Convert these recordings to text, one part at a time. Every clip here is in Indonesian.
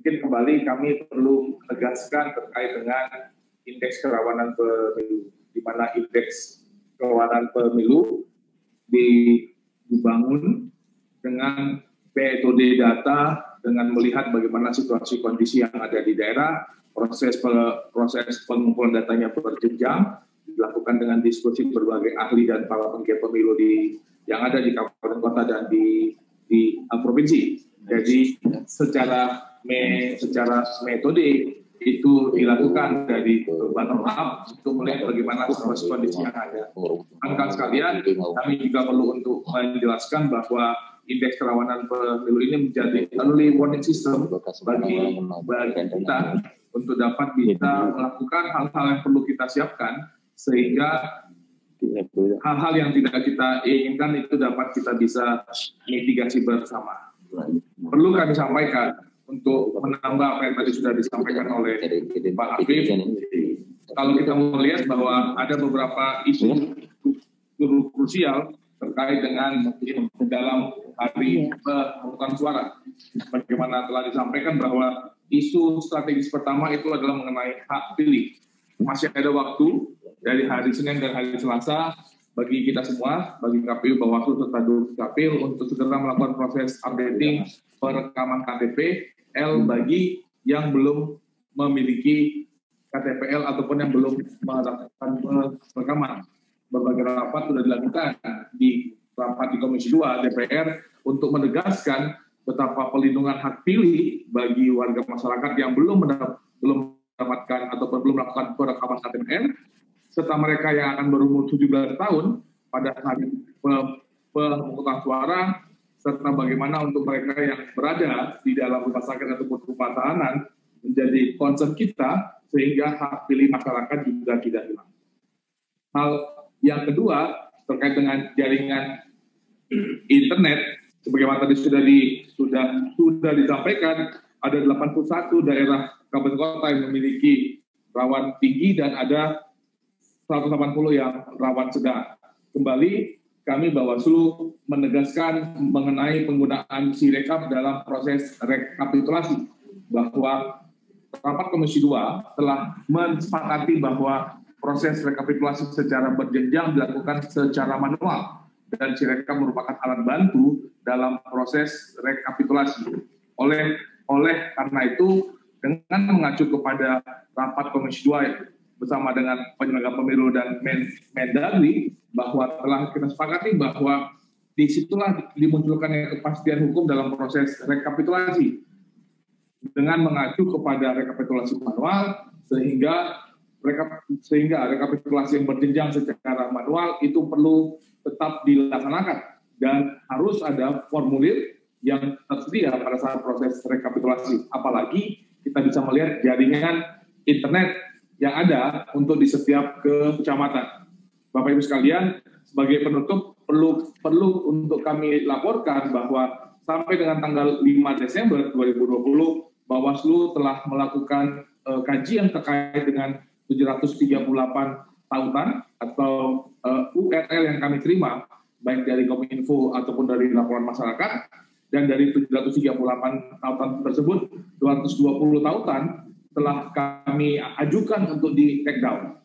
mungkin kembali kami perlu menegaskan terkait dengan indeks kerawanan pemilu, di mana indeks kerawanan pemilu dibangun dengan metode data, dengan melihat bagaimana situasi kondisi yang ada di daerah, proses pengumpulan datanya berjenjang, dilakukan dengan diskusi berbagai ahli dan para penggiat pemilu yang ada di kabupaten kota dan di provinsi. Jadi secara metode itu dilakukan dari bottom up untuk melihat bagaimana situasi kondisi yang ada. Rekan sekalian, kami juga perlu untuk menjelaskan bahwa indeks kerawanan pemilu ini menjadi early warning system bagi kita untuk dapat kita melakukan hal-hal yang perlu kita siapkan, sehingga hal-hal yang tidak kita inginkan itu dapat kita bisa mitigasi bersama. Perlu kami sampaikan untuk menambah apa yang tadi sudah disampaikan oleh Pak Afif. Kalau kita melihat bahwa ada beberapa isu krusial terkait dengan dalam hari pemungutan suara. Bagaimana telah disampaikan bahwa isu strategis pertama itu adalah mengenai hak pilih. Masih ada waktu dari hari Senin dan hari Selasa bagi kita semua, bagi KPU, Bawaslu, serta Dukcapil untuk segera melakukan proses updating perekaman KTP-L bagi yang belum memiliki KTP-L ataupun yang belum melakukan perekaman. Berbagai rapat sudah dilakukan di rapat di Komisi 2 DPR untuk menegaskan betapa pelindungan hak pilih bagi warga masyarakat yang belum mendapatkan ataupun belum melakukan perekaman KTP-L, serta mereka yang akan berumur 17 tahun pada hari pemungutan suara, serta bagaimana untuk mereka yang berada di dalam rumah sakit ataupun rumah tahanan menjadi concern kita, sehingga hak pilih masyarakat juga tidak hilang. Hal yang kedua terkait dengan jaringan internet, sebagaimana tadi sudah disampaikan, ada 81 daerah kabupaten kota yang memiliki rawan tinggi dan ada 180 yang rawan sedang. Kembali kami Bawaslu menegaskan mengenai penggunaan Sirekap dalam proses rekapitulasi, bahwa rapat Komisi 2 telah mensepakati bahwa proses rekapitulasi secara berjenjang dilakukan secara manual, dan Sirekap merupakan alat bantu dalam proses rekapitulasi. Oleh karena itu, dengan mengacu kepada rapat Komisi 2 bersama dengan penyelenggara pemilu dan Mendagri, bahwa telah kita sepakati bahwa disitulah dimunculkan kepastian hukum dalam proses rekapitulasi dengan mengacu kepada rekapitulasi manual, sehingga rekapitulasi yang berjenjang secara manual itu perlu tetap dilaksanakan dan harus ada formulir yang tersedia pada saat proses rekapitulasi. Apalagi kita bisa melihat jaringan internet yang ada untuk di setiap kecamatan. Bapak Ibu sekalian, sebagai penutup perlu untuk kami laporkan bahwa sampai dengan tanggal 5 Desember 2020 Bawaslu telah melakukan kajian terkait dengan 738 tautan atau URL yang kami terima, baik dari Kominfo ataupun dari laporan masyarakat, dan dari 738 tautan tersebut, 220 tautan telah kami ajukan untuk di take down.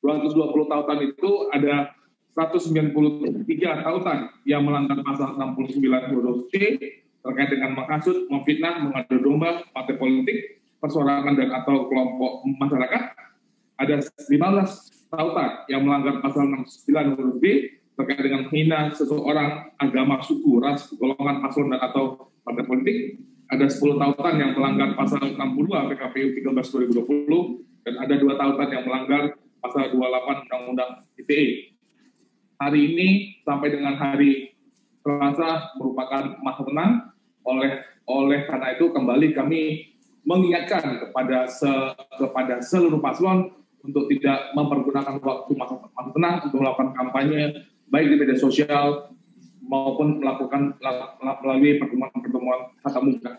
220 tautan itu ada 193 tautan yang melanggar pasal 69 huruf C terkait dengan menghasut, memfitnah, mengadu domba partai politik, persorangan dan atau kelompok masyarakat. Ada 15 tautan yang melanggar pasal 69 huruf B terkait dengan menghina seseorang, agama, suku, ras, golongan, paslon dan atau partai politik. Ada 10 tautan yang melanggar pasal 62 PKPU 13/2020 dan ada 2 tautan yang melanggar pasal 28 Undang-Undang ITE. Hari ini sampai dengan hari Selasa merupakan masa tenang. Oleh karena itu kembali kami mengingatkan kepada seluruh paslon untuk tidak mempergunakan waktu masa tenang untuk melakukan kampanye baik di media sosial maupun melakukan melalui pertemuan tatap muka.